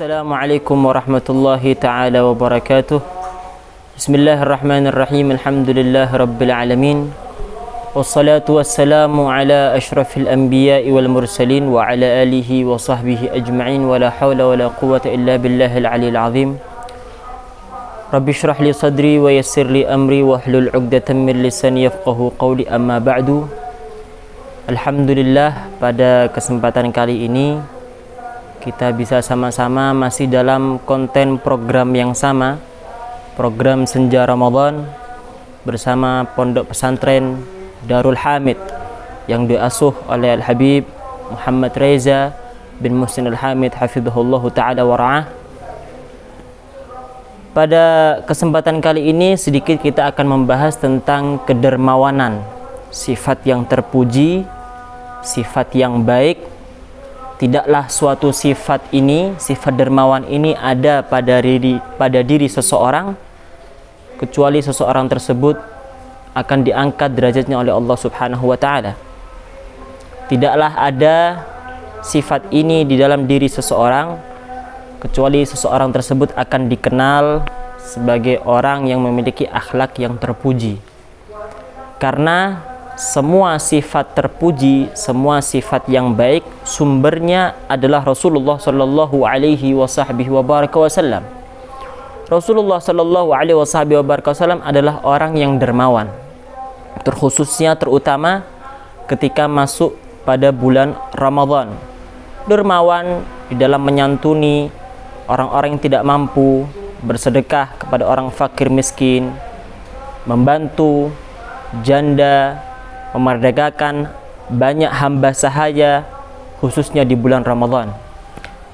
Assalamualaikum warahmatullahi ta'ala wabarakatuh. Bismillahirrahmanirrahim. Alhamdulillah rabbil alamin. Wassalatu wassalamu ala ashrafil anbiya'i wal mursalin wa ala alihi wa sahbihi ajma'in wa la hawla wa la quwwata illa billahil aliyil azim. Rabbi shrah li sadri wa yassir li amri wa hlul 'uqdatam min lisani yafqahu qawli, amma ba'du. Alhamdulillah, pada kesempatan kali ini kita bisa sama-sama masih dalam konten program yang sama, program Senja Ramadan bersama Pondok Pesantren Darul Hamid yang diasuh oleh Al-Habib Muhammad Reza bin Muhsin Al-Hamid hafizahullahu ta'ala wara'ah. Pada kesempatan kali ini sedikit kita akan membahas tentang kedermawanan, sifat yang terpuji, sifat yang baik. Tidaklah suatu sifat ini, sifat dermawan ini ada pada diri seseorang kecuali seseorang tersebut akan diangkat derajatnya oleh Allah Subhanahu wa ta'ala. Tidaklah ada sifat ini di dalam diri seseorang kecuali seseorang tersebut akan dikenal sebagai orang yang memiliki akhlak yang terpuji. Karena semua sifat terpuji, semua sifat yang baik sumbernya adalah Rasulullah sallallahu alaihi wasallam. Rasulullah sallallahu alaihi wasallam adalah orang yang dermawan, terkhususnya terutama ketika masuk pada bulan Ramadan. Dermawan di dalam menyantuni orang-orang yang tidak mampu, bersedekah kepada orang fakir miskin, membantu janda, memerdekakan banyak hamba sahaya khususnya di bulan Ramadan.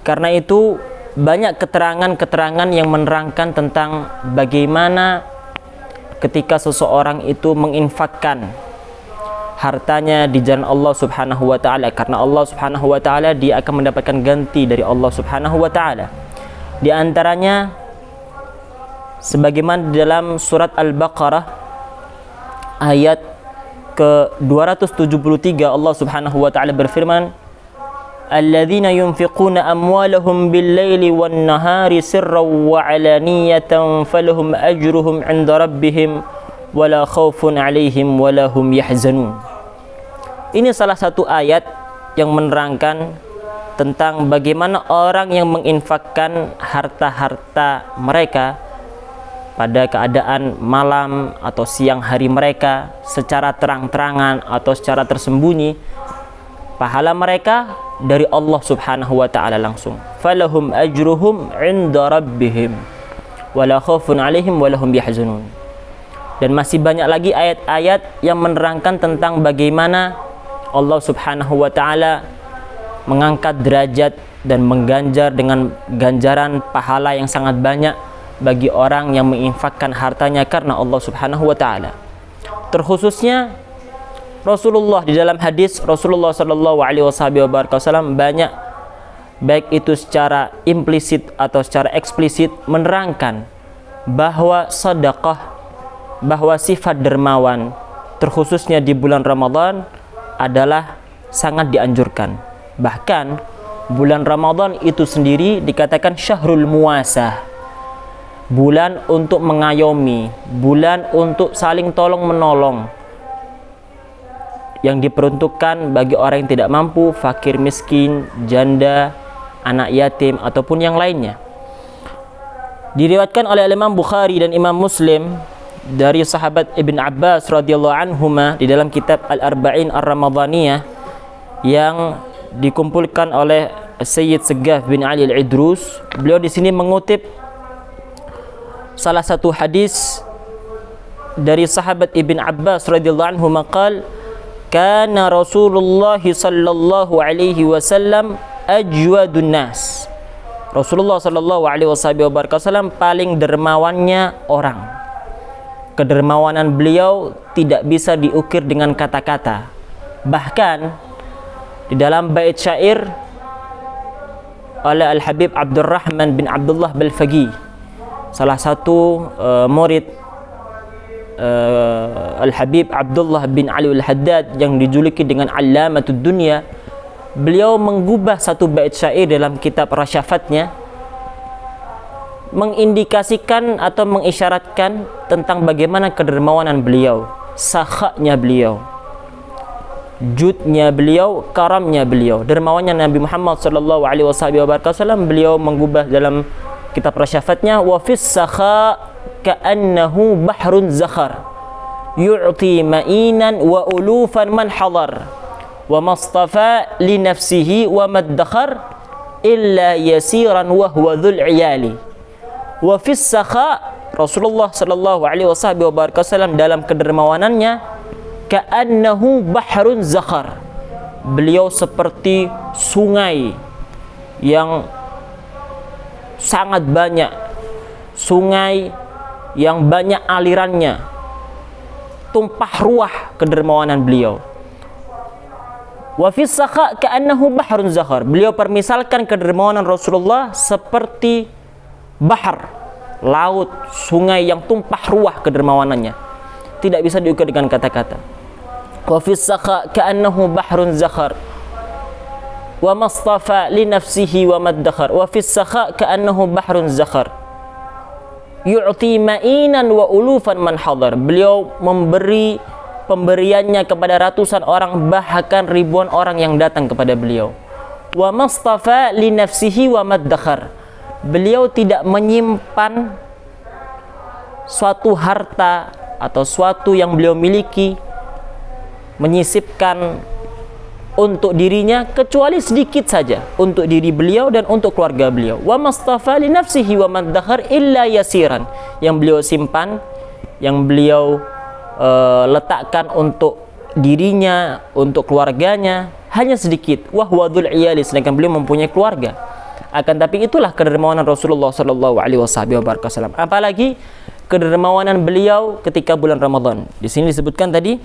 Karena itu banyak keterangan-keterangan yang menerangkan tentang bagaimana ketika seseorang itu menginfakkan hartanya di jalan Allah Subhanahu wa ta'ala, karena Allah Subhanahu wa ta'ala dia akan mendapatkan ganti dari Allah Subhanahu wa ta'ala. Di antaranya sebagaimana di dalam surat Al-Baqarah ayat ke-273 Allah Subhanahu wa ta'ala berfirman, alladzina yunfiquna amwalahum bil-laili wan-nahari sirran wa 'alaniyatan falahum ajruhum 'inda rabbihim wala khaufun 'alaihim wala hum yahzanun. Ini salah satu ayat yang menerangkan tentang bagaimana orang yang menginfakkan harta-harta mereka pada keadaan malam atau siang hari mereka secara terang-terangan atau secara tersembunyi, pahala mereka dari Allah Subhanahu wa ta'ala langsung. Falahum ajruhum 'inda rabbihim wala khaufun 'alaihim wala hum yahzanun. Dan masih banyak lagi ayat-ayat yang menerangkan tentang bagaimana Allah Subhanahu wa ta'ala mengangkat derajat dan mengganjar dengan ganjaran pahala yang sangat banyak bagi orang yang menginfakkan hartanya karena Allah Subhanahu wa ta'ala. Terkhususnya Rasulullah di dalam hadis Rasulullah sallallahu alaihi wasallam banyak, baik itu secara implisit atau secara eksplisit, menerangkan bahwa sedekah, bahwa sifat dermawan terkhususnya di bulan Ramadan adalah sangat dianjurkan. Bahkan bulan Ramadan itu sendiri dikatakan syahrul muasah, bulan untuk mengayomi, bulan untuk saling tolong menolong, yang diperuntukkan bagi orang yang tidak mampu, fakir miskin, janda, anak yatim ataupun yang lainnya. Diriwayatkan oleh Imam Bukhari dan Imam Muslim dari sahabat Ibn Abbas radhiyallahu anhuma di dalam kitab Al-Arba'in Ar-Ramadaniyah yang dikumpulkan oleh Sayyid Segaf bin Ali Al-Idrus. Beliau di sini mengutip salah satu hadis dari sahabat Ibn Abbas radhiyallahu anhu maqal, kana Rasulullah sallallahu alaihi wasallam ajwadun nas. Rasulullah sallallahu alaihi wasallam paling dermawannya orang. Kedermawanan beliau tidak bisa diukir dengan kata-kata. Bahkan di dalam bait syair oleh Al-Habib Abdurrahman bin Abdullah Balfaqih, salah satu murid Al-Habib Abdullah bin Ali Al-Haddad yang dijuluki dengan Allamatud Dunya, beliau menggubah satu bait syair dalam kitab Rasyafatnya mengindikasikan atau mengisyaratkan tentang bagaimana kedermawanan beliau, sakhanya beliau, judnya beliau, karamnya beliau, dermawannya Nabi Muhammad sallallahu alaihi wasallam. Beliau menggubah dalam kitab Rasyafatnya, wa fis sakha ka'annahu bahrun zakhar yu'ti ma'inan wa ulufan man hadar wa mastafa li nafsihi wa maddakhar illa yasiran wa huwa dhul iyali. Wa fis sakha, Rasulullah sallallahu alaihi wasallam dalam kedermawanannya, ka'annahu bahrun zakhar, beliau seperti sungai yang sangat banyak, sungai yang banyak alirannya, tumpah ruah kedermawanan beliau. Wa fis sakha ka'annahu bahrun zakhar, beliau permisalkan kedermawanan Rasulullah seperti bahar, laut, sungai yang tumpah ruah kedermawanannya, tidak bisa diukur dengan kata-kata. Wa fis sakha ka'annahu bahrun zakhar wa mastafa li nafsihi wa maddakhar. Wa fis sakha ka'annahu bahrun zakhar yu'ti ma'inan wa ulufan man hadar, beliau memberi pemberiannya kepada ratusan orang, bahkan ribuan orang yang datang kepada beliau. Wa mastafa li nafsihi wa maddakhar, beliau tidak menyimpan suatu harta atau suatu yang beliau miliki, menyisipkan untuk dirinya kecuali sedikit saja untuk diri beliau dan untuk keluarga beliau. Wa mastafa li nafsihi wa maddakhar illa yasiran, yang beliau simpan, yang beliau letakkan untuk dirinya, untuk keluarganya hanya sedikit. Wa huwa dzul iyali, sedangkan beliau mempunyai keluarga. Akan tapi itulah kedermawanan Rasulullah sallallahu alaihi wasallam. Apalagi kedermawanan beliau ketika bulan Ramadan. Di sini disebutkan tadi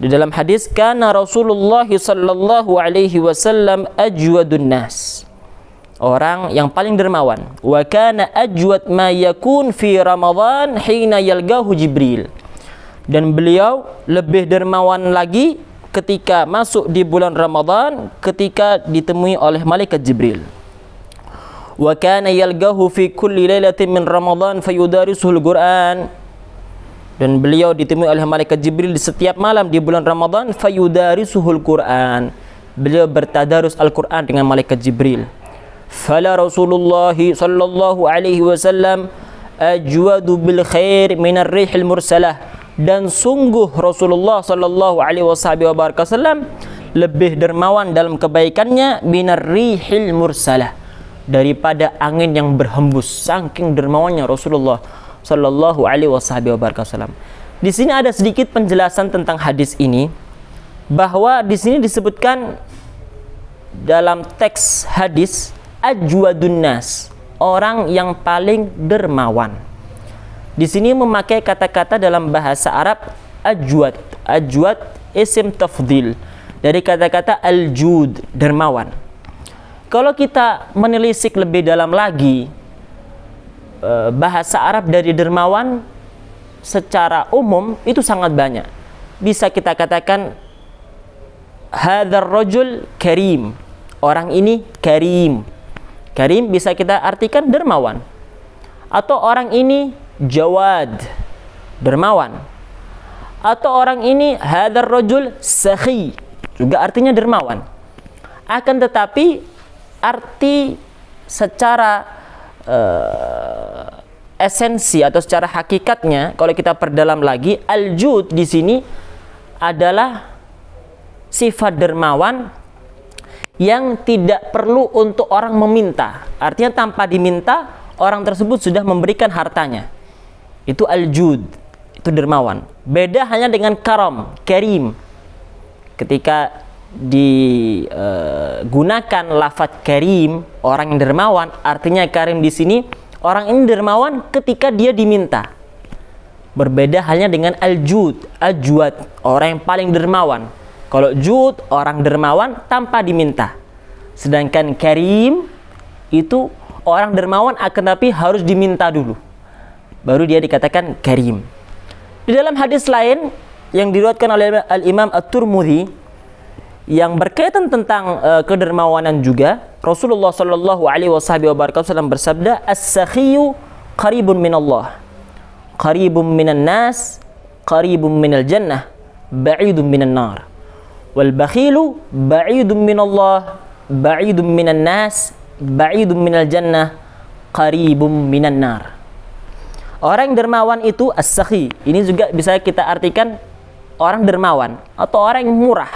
di dalam hadis, kana Rasulullah sallallahu alaihi wasallam ajwadun nas, orang yang paling dermawan. Wa kana ajwad ma yakun fi Ramadan hina yalgahu Jibril, dan beliau lebih dermawan lagi ketika masuk di bulan Ramadan, ketika ditemui oleh malaikat Jibril. Wa kana yalgahu fi kulli lailatin min Ramadan fayudarisuhul Qur'an, dan beliau ditemui oleh malaikat Jibril di setiap malam di bulan Ramadan, fayudarisuhul Qur'an, beliau bertadarus Al-Qur'an dengan malaikat Jibril. Fala Rasulullah sallallahu alaihi wasallam ajwadu bil khair minar rihil mursalah, dan sungguh Rasulullah sallallahu alaihi wasallam lebih dermawan dalam kebaikannya minar rihil mursalah, daripada angin yang berhembus. Saking dermawannya Rasulullah sallallahu alaihi wasallam. Di sini ada sedikit penjelasan tentang hadis ini, bahwa di sini disebutkan dalam teks hadis ajwadun nas, orang yang paling dermawan. Di sini memakai kata-kata dalam bahasa Arab ajwad. Ajwad isim tafdhil dari kata-kata al-jud, dermawan. Kalau kita menelisik lebih dalam lagi bahasa Arab dari dermawan secara umum itu sangat banyak. Bisa kita katakan hadzal rajul karim, orang ini karim. Karim bisa kita artikan dermawan. Atau orang ini jawad, dermawan. Atau orang ini hadzal rajul sakhi, juga artinya dermawan. Akan tetapi arti secara esensi atau secara hakikatnya, kalau kita perdalam lagi, al-jud di sini adalah sifat dermawan yang tidak perlu untuk orang meminta. Artinya tanpa diminta, orang tersebut sudah memberikan hartanya. Itu al-jud, itu dermawan. Beda hanya dengan karam, karim. Ketika digunakan lafaz karim, orang yang dermawan, artinya karim di sini orang ini dermawan ketika dia diminta. Berbeda halnya dengan al-jud, ajwad, orang yang paling dermawan. Kalau jud, orang dermawan tanpa diminta. Sedangkan karim itu orang dermawan akan tapi harus diminta dulu, baru dia dikatakan karim. Di dalam hadis lain yang diriwayatkan oleh Al-Imam At-Tirmidzi yang berkaitan tentang kedermawanan juga, Rasulullah sallallahu alaihi wasallam bersabda, "As-sakhiyu qaribun minallah, qaribun minan nas, qaribun minal jannah, ba'idun minan nar. Wal bakhilu ba'idun minallah, ba'idun minan nas, ba'idun minal jannah, qaribun minan nar." Orang dermawan itu as-sakhi. Ini juga bisa kita artikan orang dermawan atau orang yang murah.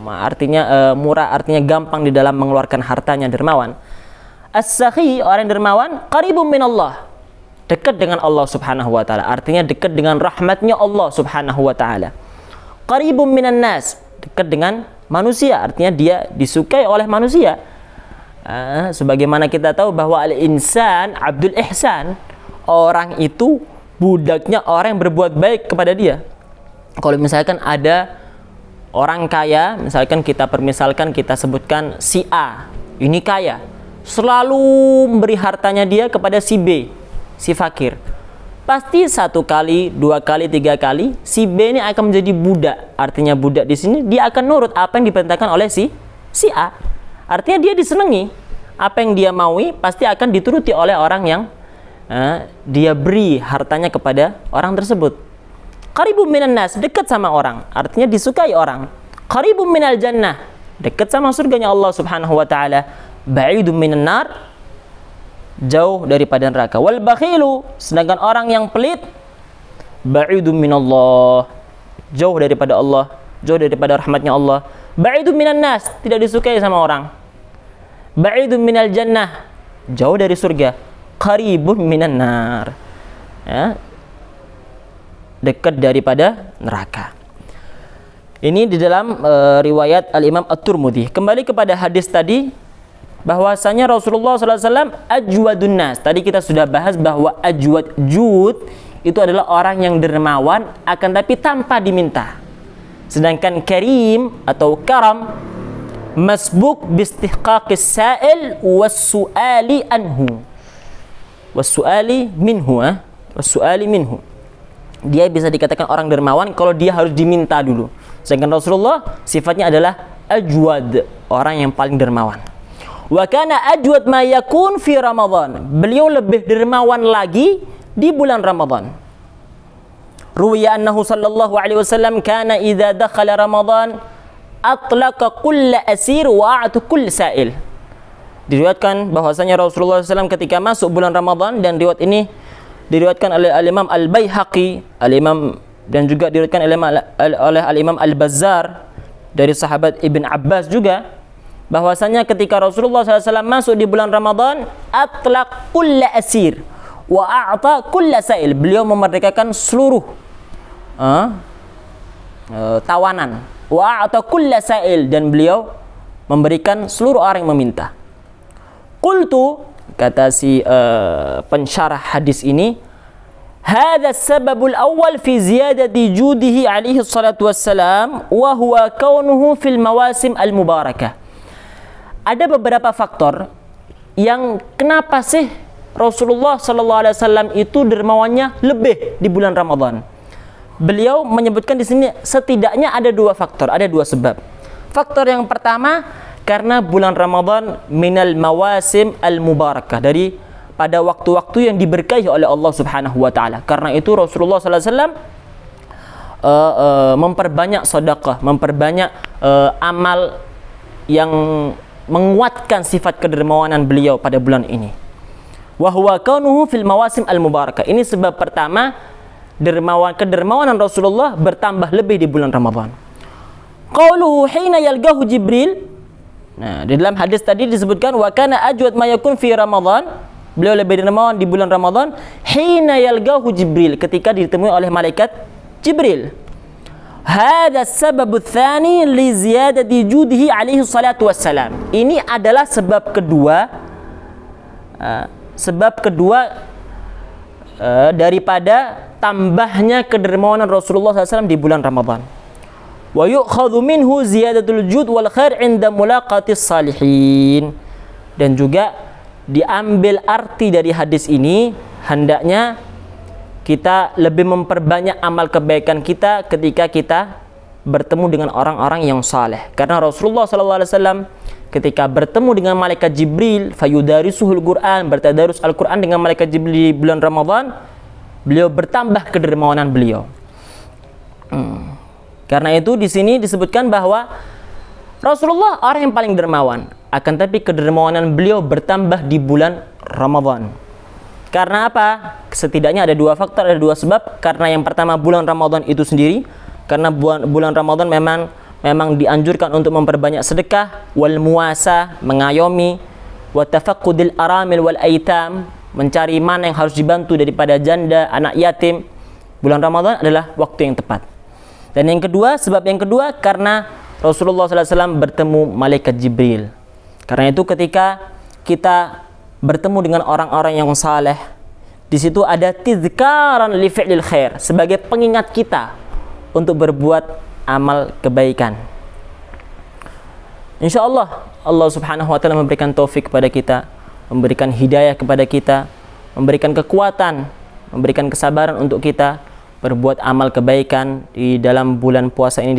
Artinya murah artinya gampang di dalam mengeluarkan hartanya, dermawan. As-sakhi, orang dermawan, qaribun minallah, dekat dengan Allah Subhanahu wa taala. Artinya dekat dengan rahmatnya Allah Subhanahu wa taala. Qaribun minan nas, dekat dengan manusia, artinya dia disukai oleh manusia. Sebagaimana kita tahu bahwa al-insan abdul ihsan, orang itu budaknya orang yang berbuat baik kepada dia. Kalau misalkan ada orang kaya, misalkan kita sebutkan si A, ini kaya, selalu memberi hartanya dia kepada si B, si fakir. Pasti 1 kali, 2 kali, 3 kali, si B ini akan menjadi budak. Artinya budak di sini dia akan nurut apa yang diperintahkan oleh si A. Artinya dia disenangi. Apa yang dia maui pasti akan dituruti oleh orang yang dia beri hartanya kepada orang tersebut. Qaribun minan nas, dekat sama orang, artinya disukai orang. Qaribun minal jannah, dekat sama surganya Allah Subhanahu wa taala. Ba'idun minan nar, jauh daripada neraka. Wal bakhilu, sedangkan orang yang pelit, ba'idun minallah, jauh daripada Allah, jauh daripada rahmatnya Allah. Ba'idun minan nas, tidak disukai sama orang. Ba'idun minal jannah, jauh dari surga. Qaribun minan nar, dekat daripada neraka. Ini di dalam riwayat Al-Imam At-Tirmidzi. Kembali kepada hadis tadi, bahwasanya Rasulullah SAW ajwadun nas. Tadi kita sudah bahas bahwa jud itu adalah orang yang dermawan akan tapi tanpa diminta. Sedangkan karim atau karam masbuk bistihqaqis sa'il was-su'ali anhu. Wasu'ali minhu, wasu'ali minhu. Dia bisa dikatakan orang dermawan kalau dia harus diminta dulu. Sedangkan Rasulullah sifatnya adalah ajwad, orang yang paling dermawan. Wa kana ajwad ma yakun fi Ramadan. Beliau lebih dermawan lagi di bulan Ramadan. Ruwiya annahu sallallahu alaihi wasallam kana idza dakhala Ramadan atlaqa kull asir wa a'ta kull sa'il. Diriwayatkan bahwasanya Rasulullah SAW ketika masuk bulan Ramadan, dan riwayat ini diriwayatkan oleh Al-Imam Al-Baihaqi, dan juga diriwayatkan oleh Al-Imam Al-Bazzar dari sahabat Ibn Abbas juga, bahwasanya ketika Rasulullah SAW masuk di bulan Ramadan, atlaq kulla asir wa a'ta kulla sa'il. Beliau memerdekakan seluruh tawanan, wa a'ta kulla sa'il, dan beliau memberikan seluruh orang yang meminta. Qultu, kata si pensyarah hadis ini, hadha sababul awal fi ziyadati judihi alaihi salatu wassalam wa huwa kaunuhu fil mawasim al mubarakah. Ada beberapa faktor yang kenapa sih Rasulullah sallallahu alaihi wasallam itu dermawannya lebih di bulan Ramadan. Beliau menyebutkan di sini setidaknya ada 2 faktor, ada 2 sebab. Faktor yang pertama, karena bulan Ramadan minal mawasim al-mubarakah, dari pada waktu-waktu yang diberkahi oleh Allah Subhanahu wa taala. Karena itu Rasulullah sallallahu alaihi wasallam memperbanyak sedekah, memperbanyak amal yang menguatkan sifat kedermawanan beliau pada bulan ini. Wa huwa kaunuhu fil mawasim al-mubarakah. Ini sebab pertama, kedermawanan Rasulullah bertambah lebih di bulan Ramadan. Qauluhu hina yalqahu Jibril. Nah, di dalam hadis tadi disebutkan wa kana ajwad ma yakun fi Ramadan. Beliau lebih dermawan di bulan Ramadan hina yalqahu Jibril, ketika ditemui oleh malaikat Jibril. Hadha sabab tsani li ziyadati judihi alaihi salatu wassalam. Ini adalah sebab kedua daripada tambahnya kedermawanan Rasulullah SAW di bulan Ramadan. Wa yu'khadhu minhu ziyadatul jud wal khair 'inda mulaqatis salihin. Dan juga diambil arti dari hadis ini, hendaknya kita lebih memperbanyak amal kebaikan kita ketika kita bertemu dengan orang-orang yang saleh. Karena Rasulullah SAW ketika bertemu dengan malaikat Jibril, fayudarisuhul Quran, bertadarus Al-Quran dengan malaikat Jibril di bulan Ramadan, beliau bertambah kedermawanan beliau. Karena itu di sini disebutkan bahwa Rasulullah orang yang paling dermawan, akan tapi kedermawanan beliau bertambah di bulan Ramadan. Karena apa? Setidaknya ada dua faktor, ada dua sebab. Karena yang pertama bulan Ramadan itu sendiri, karena bulan Ramadan memang dianjurkan untuk memperbanyak sedekah, wal muasa, mengayomi, wa tafaqqudil aramil wal aitam, mencari mana yang harus dibantu daripada janda, anak yatim. Bulan Ramadan adalah waktu yang tepat. Dan yang kedua, sebab yang kedua, karena Rasulullah SAW bertemu malaikat Jibril. Karena itu ketika kita bertemu dengan orang-orang yang saleh, di situ ada tizkaran li fi'lil khair, sebagai pengingat kita untuk berbuat amal kebaikan. Insyaallah Allah Subhanahu wa taala memberikan taufik kepada kita, memberikan hidayah kepada kita, memberikan kekuatan, memberikan kesabaran untuk kita berbuat amal kebaikan di dalam bulan puasa ini,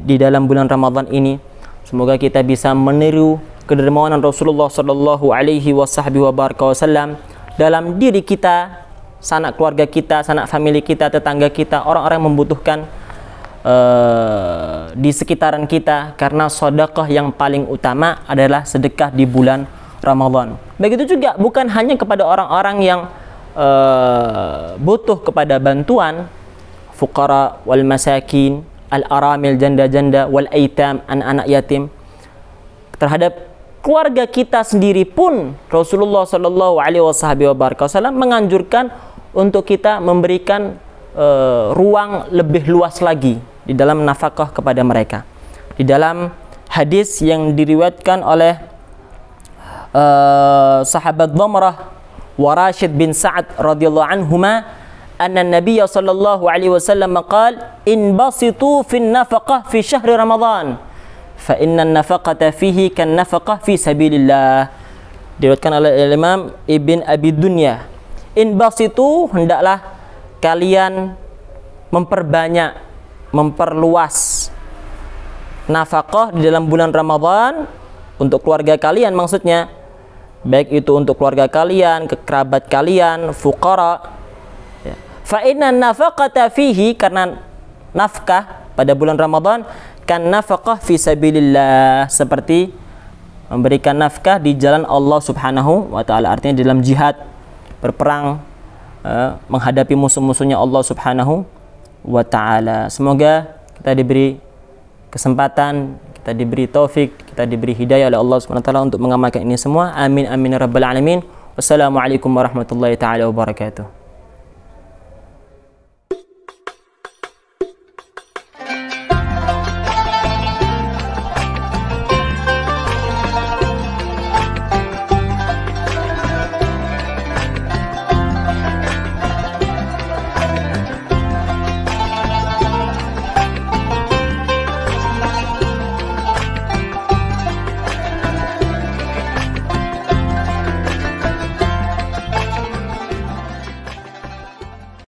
di dalam bulan Ramadan ini. Semoga kita bisa meniru kedermawanan Rasulullah sallallahu alaihi wasallam dalam diri kita, sanak keluarga kita, sanak famili kita, tetangga kita, orang-orang yang membutuhkan di sekitaran kita, karena sedekah yang paling utama adalah sedekah di bulan Ramadan. Begitu juga bukan hanya kepada orang-orang yang butuh kepada bantuan, fuqara wal masakin, al-aramil, janda-janda, wal aitam, anak-anak yatim. Terhadap keluarga kita sendiri pun Rasulullah sallallahu alaihi wasallam menganjurkan untuk kita memberikan ruang lebih luas lagi di dalam nafkah kepada mereka. Di dalam hadis yang diriwayatkan oleh sahabat Dhamrah wa Rashid bin Sa'ad radhiyallahu anhuma, anna Nabiy sallallahu alaihi wasallam qala inbasitu fin nafaqah fi syahri Ramadan fa inna an-nafaqata fihi kan nafaqah fi sabilillah. Diriwayatkan oleh Imam Ibn Abi Dunya, inbasitu, hendaklah kalian memperbanyak, memperluas nafkah di dalam bulan Ramadan untuk keluarga kalian, maksudnya baik itu untuk keluarga kalian, kerabat kalian, fuqara. Fa inna nafaqata fihi, karena nafkah pada bulan Ramadan kan nafaqah fi sabilillah, seperti memberikan nafkah di jalan Allah Subhanahu wa taala, artinya dalam jihad, berperang, menghadapi musuh-musuhnya Allah Subhanahu wa taala. Semoga kita diberi kesempatan, kita diberi taufik, kita diberi hidayah oleh Allah Subhanahu wa taala untuk mengamalkan ini semua. Amin amin ya rabbal alamin. Wassalamualaikum warahmatullahi taala wabarakatuh.